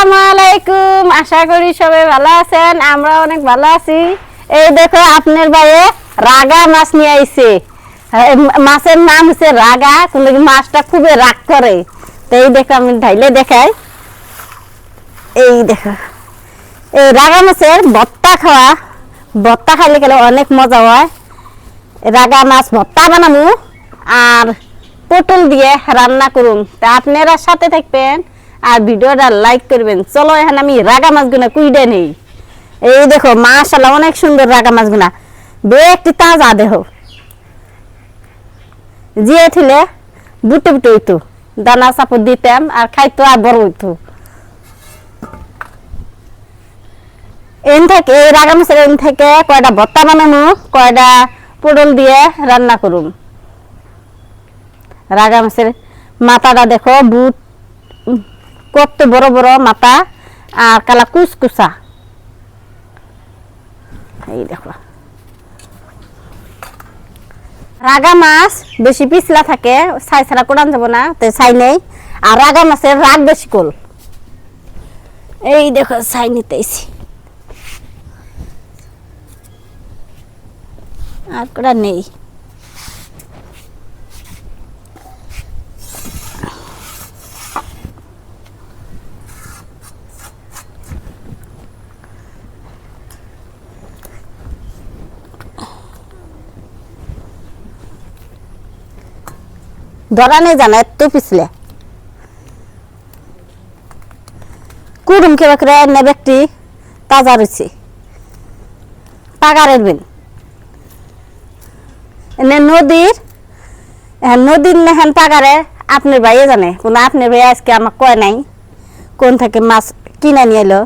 আসসালামু আলাইকুম। আশা করি সবাই ভালো আছেন, আমরা অনেক ভালো আছি। এই দেখো আপনার ভাইয়ে রাগা মাছ নিয়ে আইছে। মাছের নাম হচ্ছে রাগা, কিন্তু মাছটা খুবই রাগ করে। তো এই দেখো আমি ঢাইলে দেখাই। এই দেখো এই রাগা মাছের ভর্তা খাওয়া, ভর্তা খাইলে গেলে অনেক মজা হয়। রাগা মাছ ভর্তা বানাবো আর পটল দিয়ে রান্না করুন। তা আপনারা সাথে থাকবেন আর ভিডিওটা লাইক করবেন। চলো এখন আমি রাগা মাছগুনা কুইডে নেই। এই দেখো মাশাআল্লাহ অনেক সুন্দর রাগা মাছগুনা, একটি তাজা দেহ জিয়ে ঠিলে বুটে বুটে হইতো, দানা চাপড় দিতাম আর খাইতো আর বড় হইতো। এন থেকে এই রাগা মাছের এন থেকে কয়টা ভর্তা বানানো, কয়টা পটল দিয়ে রান্না করুন। রাগা মাছের মাথাটা দেখো, বুট কত বড় বড় মাথা আর কালা কুচকুচা। এই দেখো রাগা মাছ বেশি পিছলা থাকে, ছাই ছাড়া কোরআন যাব না, তো ছাই নেই। আর রাগা মাছের রাগ বেশি কোল। এই দেখো ছাই নিতেছি আর কোরআন নেই। ধরা নেই জানা এত পিছলে কুড়ুম কেবা করে এনে ব্যক্তি তাজা রয়েছে পাগারের বিন এনে নদীর নদীর নেহেন পাগারে। আপনার ভাইয়ে জানে, কোনো আপনার ভাই আজকে আমার কয় নাই কোন থেকে মাছ কিনে নিয়ে এলো।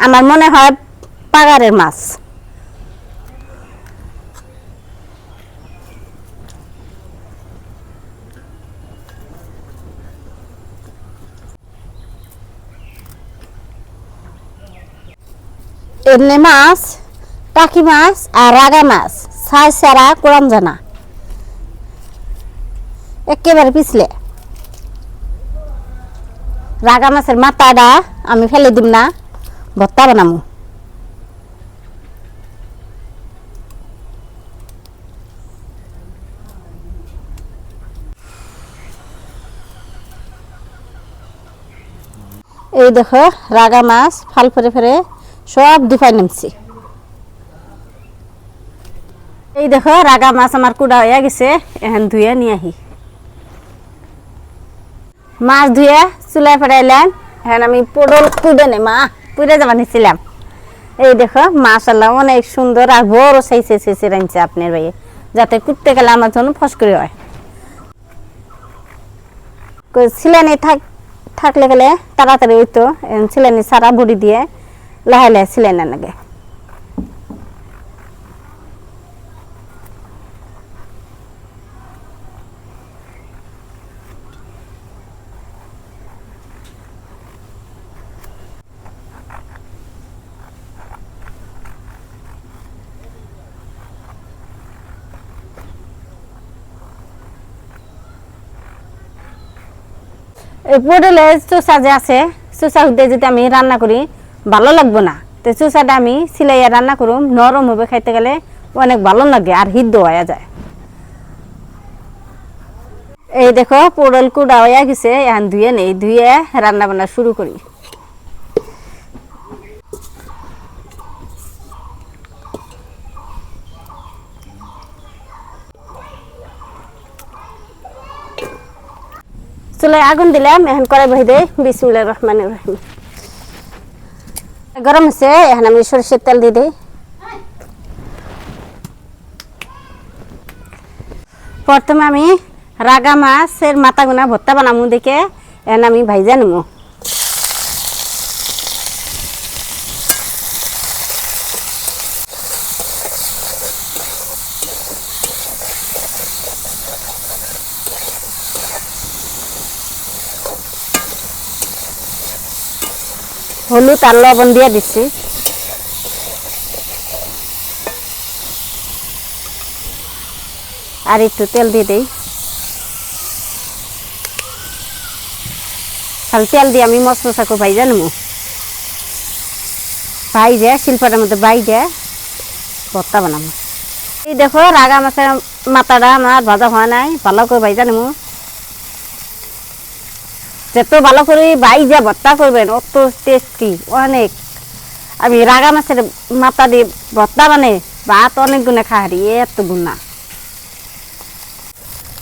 আমার মনে হয় পাগারের মাছ। এমনি মাছ টাকি মাছ আর রাগা মাছ ছাই ছাড়া কোরআন জানা একেবারে পিছলে। রাগা মাছের মাথাটা আমি ফেলে দিব না, ভর্তা বানামু। এই দেখো রাগা মাছ ফাল ফেরে ফেরে সব দুপাই নামছি। এই দেখো রাগা মাছ আমার কুড়া হয়ে গেছে, এখন ধুয়ে নিয়ে আহি। মাছ ধুয়ে চুলায় ফেরাইলাম, এখন আমি পটল কুড়ে নেই মা পুড়ে যাবা নিছিলাম। এই দেখো মাশাআল্লাহ অনেক সুন্দর আর বড় সাইজে সাইজে রাঁধছে আপনার ভাইয়ে, যাতে কুটতে গেলে আমার জন্য ফসকরি হয়। ছিলেনি থাকলে গেলে তাড়াতাড়ি হইতো, ছিলেনি সারা বড়ি দিয়ে লাহে লাহে ছিলেন নাগে। এই পটলের চোষা যে আছে, চোষা দিয়ে যদি আমি রান্না করি ভালো লাগবো না, তো চোষাটা আমি সিলাইয়া রান্না করুম, নরম হবে, খাইতে গেলে অনেক ভালো লাগে আর হিদ্ধ হয়ে যায়। এই দেখো পটল কুড়া হয়ে গেছে, এখন ধুয়ে নেই, ধুয়ে রান্না বান্না শুরু করি। চুলায় আগুন দিলাম, এখন কড়াই বসিয়ে দেই। বিসমিল্লাহির রহমানির রহিম। গরম হচ্ছে, এখন আমি সরষের তেল দিয়ে দিই। প্রথমে আমি রাগা মাছের মাথাগুনা ভর্তা বানাবো দেখে এখন আমি ভাইজা নেবো। হলুদ আর লবণ দিয়ে দিচ্ছি। আর একটু তেল দিয়ে দেই। তাহলে তেল দিয়ে আমি মশমশা করে ভাইজা নেবো। ভাইজে শিল্পটার মধ্যে বাইজে ভর্তা বানাবো। এই দেখো রাগা মাছের মাথাটা আমার ভাজা হয় নাই, ভালো করে ভাইজা নেবো। যত ভালো করে বাইজা ভর্তা করবেন অত টেস্টি অনেক। আমি রাগা মাছের মাথা দিয়ে ভর্তা বানাই ভাত অনেক গুণে খাহারি, এত গুণা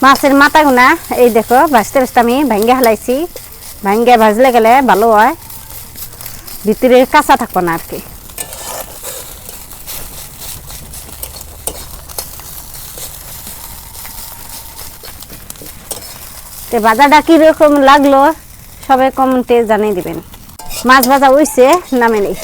মাছের মাথা গুনা। এই দেখো ভাজতে ভাজতে আমি ভাঙ্গে হালাইছি, ভাঙ্গে ভাজলে গেলে ভালো হয়, ভিতরে কাঁচা থাকবো না আর কি। ভাজাটা কিরকম লাগলো সবাই কমেন্টে জানিয়ে দিবেন। মাছ ভাজা হইছে, নামে নেই।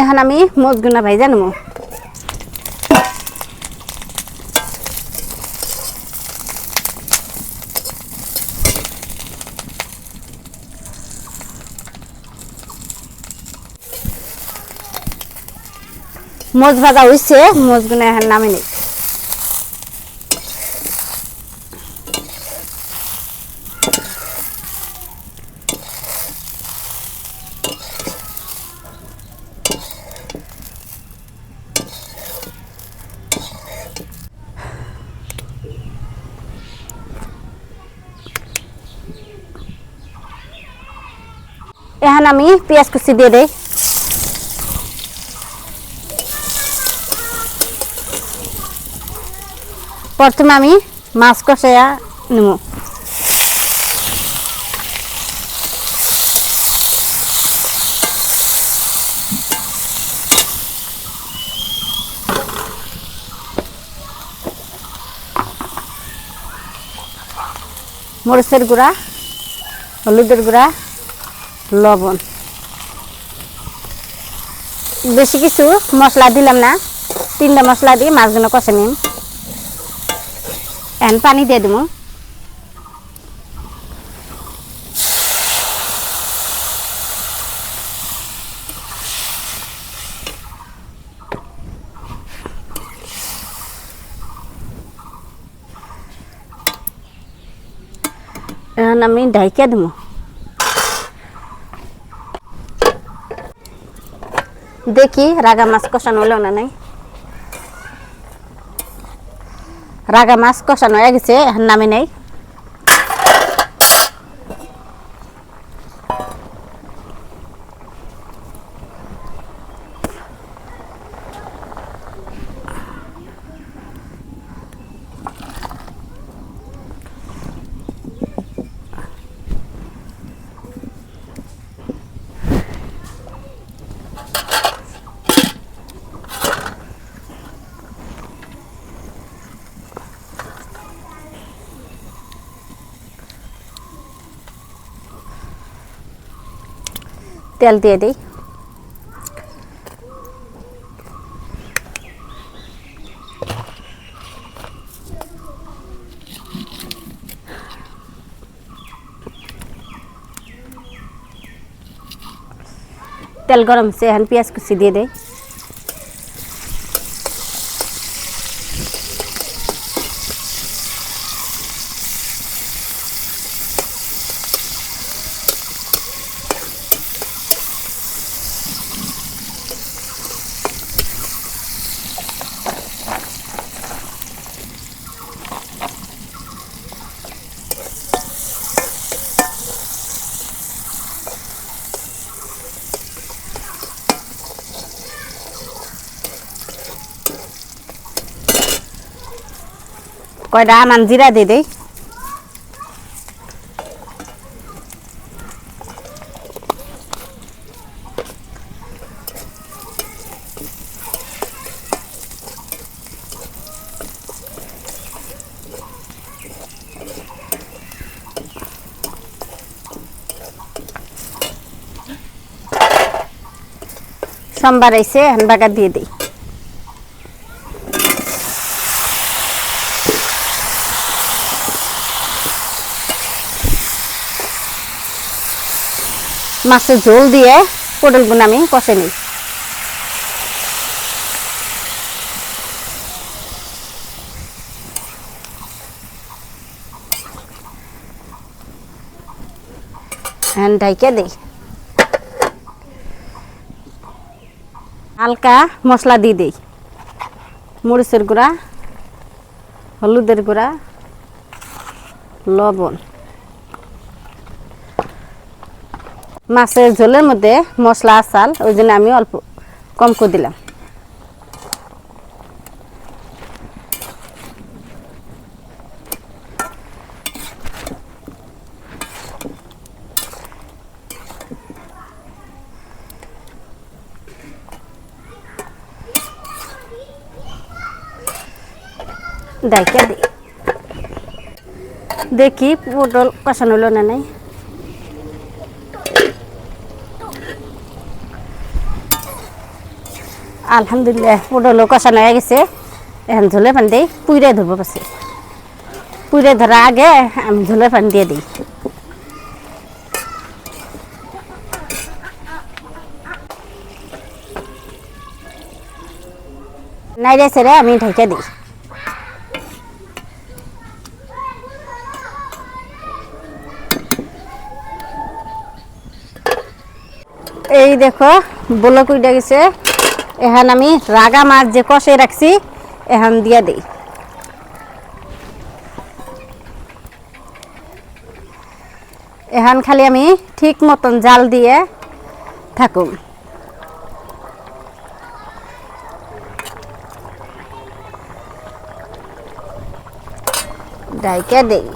এখন আমি মজগুনা ভাইজা নেবো। মজ ভাজা হয়েছে, মজগুনা এখন নামে নেই। এখন আমি পেঁয়াজ কুচি দিয়ে দেই। প্রথমে আমি মাছ কষাইয়া নেব। মরিচের গুঁড়া, হলুদের গুঁড়া, লবণ, বেশি কিছু মশলা দিলাম না, 3টা মশলা দিয়ে মাছগুলো কষে নিন। এখন পানি দিয়ে দেবো। এখন আমি ঢাইকা দেবো। দেখি রাগা মাছ কষানো হলো না নাই। রাগা মাছ কষানো হয়ে গেছে, এখন নামে নেই। তেল দিয়ে দিই। তেল গরম হচ্ছে, এখন পেঁয়াজ কুচি দিয়ে দেই। কয়টা আমান জিরা দিয়ে দেই। সোমবার আইসে, এখন বাগার দিয়ে দিই। মাছের ঝোল দিয়ে পটলগুলো আমি কষে নিই। ঢাইকে দিই। হালকা মশলা দিয়ে দিই, মরিচের গুঁড়া, হলুদের গুঁড়া, লবণ। মাছের ঝোলের মধ্যে মশলা আসাল, ওই জন্য আমি অল্প কম করে দিলাম। ডাইকা দিই, দেখি পটল কষানো হলো না নাই। আলহামদুলিল্লাহ পটল কষানো হয়ে গেছে। এখন ঝোলের পানি দিই, পুইরে ধরবো পাশে। পুইরে ধরার আগে আমি ঝোলের পানি দিয়ে দিই। নাইড়ে ছেড়ে আমি ঢেকে দিই। এই দেখো বলক উঠে গেছে। এখন আমি রাগা মাছ যে কষে রাখছি এখন দিয়ে দিই। এখন খালি আমি ঠিক মতন জাল দিয়ে থাকুম। ডাইকে দেই।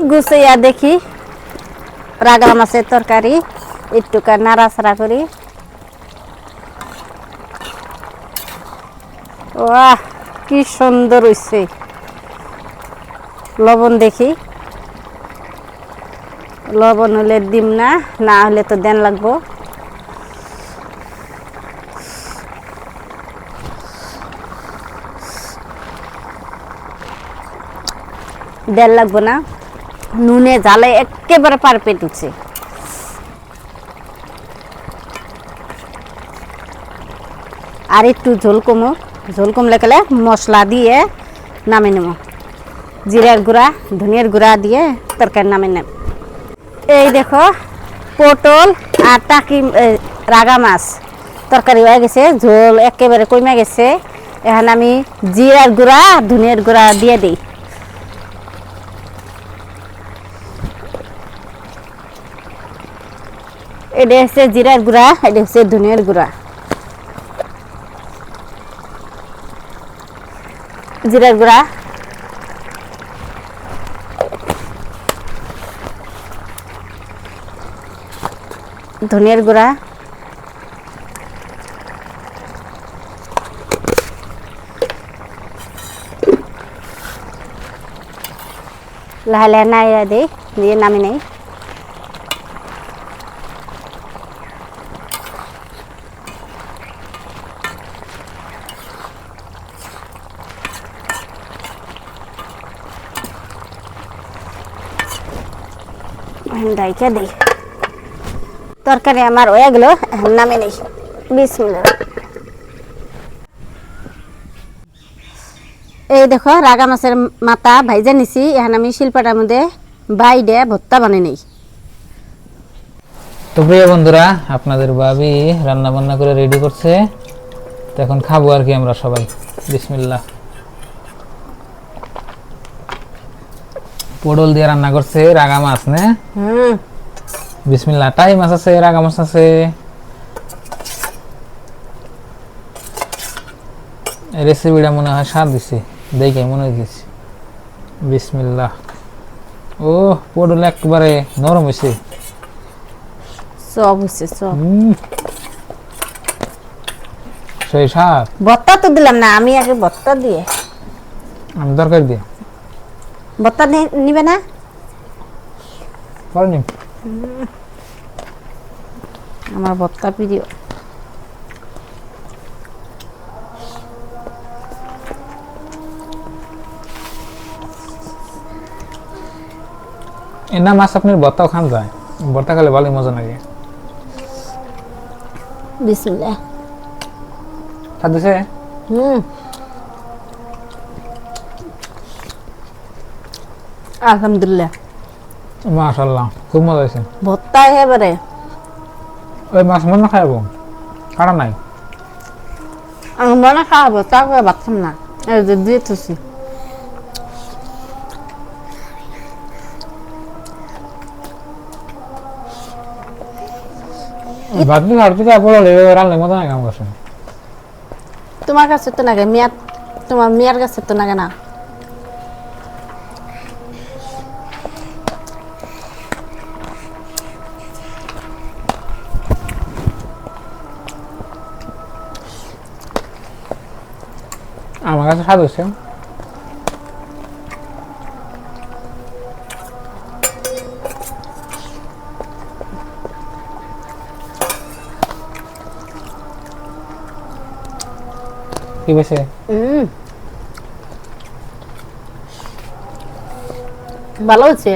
গুছিয়ে দেখি রাগা মাছের তরকারি, একটুকা নাড়াচাড়া করি। ওয়াহ কি সুন্দর হইছে। লবণ দেখি, লবণ হলে দিম না, না হলে তো দেন লাগবো। দেন লাগবো না, নুনে জালে একেবারে পারফেক্ট উঠছে। আর একটু ঝোল কমলে গেলে মশলা দিয়ে নামে নেব। জিরার গুঁড়া, ধনিয়ার গুঁড়া দিয়ে তরকারি নামে নেব। এই দেখো পটল আর টাকি রাগা মাছ তরকারি হয়ে গেছে, ঝোল একেবারে কমে গেছে। এখন আমি জিরার গুঁড়া, ধনিয়ার গুঁড়া দিয়ে দিই। এটা হচ্ছে জিরার গুঁড়া, এটা হচ্ছে ধনিয়ার গুঁড়া। জিরার গুঁড়া, ধনিয়ার গুঁড়া, লাহে লাহে নাইড়া দিই, দিয়ে নামি নেই। ডাইকা দিই। তরকারি আমার হয়ে গেল, নামে নেই। বিসমিল্লাহ। এই দেখো রাগা মাছের মাথা ভাইজা নিছি। এখন আমি শিলপাটার মধ্যে বাইডে ভর্তা বানিয়ে নেই। তো প্রিয় বন্ধুরা, আপনাদের ভাবি রান্না বান্না করে রেডি করছে, তো এখন খাবো আর কি আমরা সবাই। বিসমিল্লাহ। পটল দিয়ে রান্না করছে রাগা মাছ না? বিসমিল্লাহ। টাই মাছ আছে, রাগা মাছ আছে। রেসিপিটা মনে হয় স্বাদ দিছে, দেখে মনে হয়েছে। বিসমিল্লাহ। ও পটল একবারে নরম হয়েছে, সব হচ্ছে সব। সেই স্বাদ। ভর্তা তো দিলাম না, আমি আগে ভর্তা দিয়ে। আমি তরকারি দিয়ে। ভর্তা নিবে না? পারেনি। আমার ভর্তা প্রিয়। এনা মাছ আপনার ভর্তাও খান যায়, ভর্তা খেলে ভালোই মজা লাগে। বিসমিল্লাহ। স্বাদ হয়েছে? আলহামদুলিল্লাহ, মাশাআল্লাহ, খুব মজা হয়েছে। ভর্তা এবারে ওই মাছ মনে খাইবো, কাটা নাই। আমি মনে খাওয়াবো, তা করে বাচ্চাম না, এই যে দিয়ে থুছি। ভাত খাওয়ার থেকে রান্নার মজা লাগে আমার কাছে। তোমার কাছে তো নাগে মেয়াদ, তোমার মেয়ার কাছে তো নাগে না। আমার কাছে স্বাদ হয়েছে। কি বেশি ভালো হচ্ছে।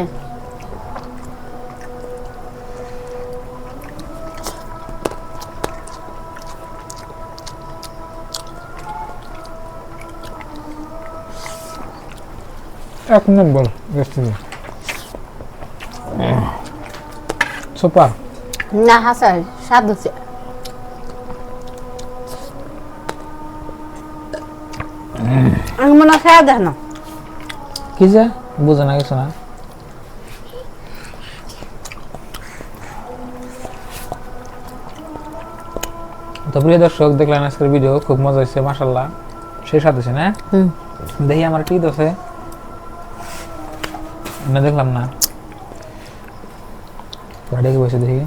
এক নম্বর রেসিপি, সুপার। না হাসার স্বাদ হচ্ছে। আমি মনে হয় খাওয়া দেখ না। কি যে বুঝে না কিছু না। তো প্রিয় দর্শক, দেখলেন আজকের ভিডিও, খুব মজা হয়েছে মাশাআল্লাহ, সেই সাথে আছে না। দেখি আমার টিট আছে না, দেখলাম না, গাড়ি বসে দেখি।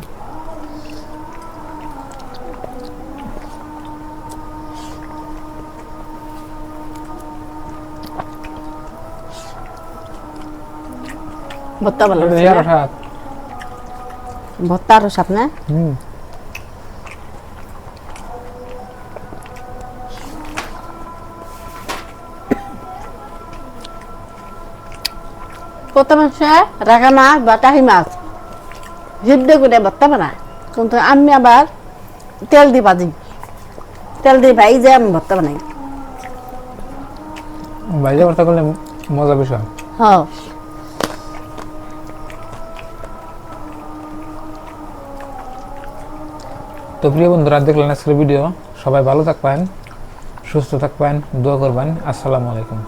ভর্তা ভালো হচ্ছে না? ভর্তা আরো স্বাদ না? কত মাসে রাখা মাছ বা টাহি মাছ সিদ্ধ করে ভর্তা বানায়, কিন্তু আমি আবার তেল দিয়ে ভাজি, তেল দিয়ে ভাই যে আমি ভর্তা বানাই। বাইরে ভর্তা করলে মজা বেশি হয়। হ্যাঁ। তো প্রিয় বন্ধুরা, দেখলেন আজকের ভিডিও, সবাই ভালো থাকবেন, সুস্থ থাকবেন, দোয়া করবেন। আসসালামু আলাইকুম।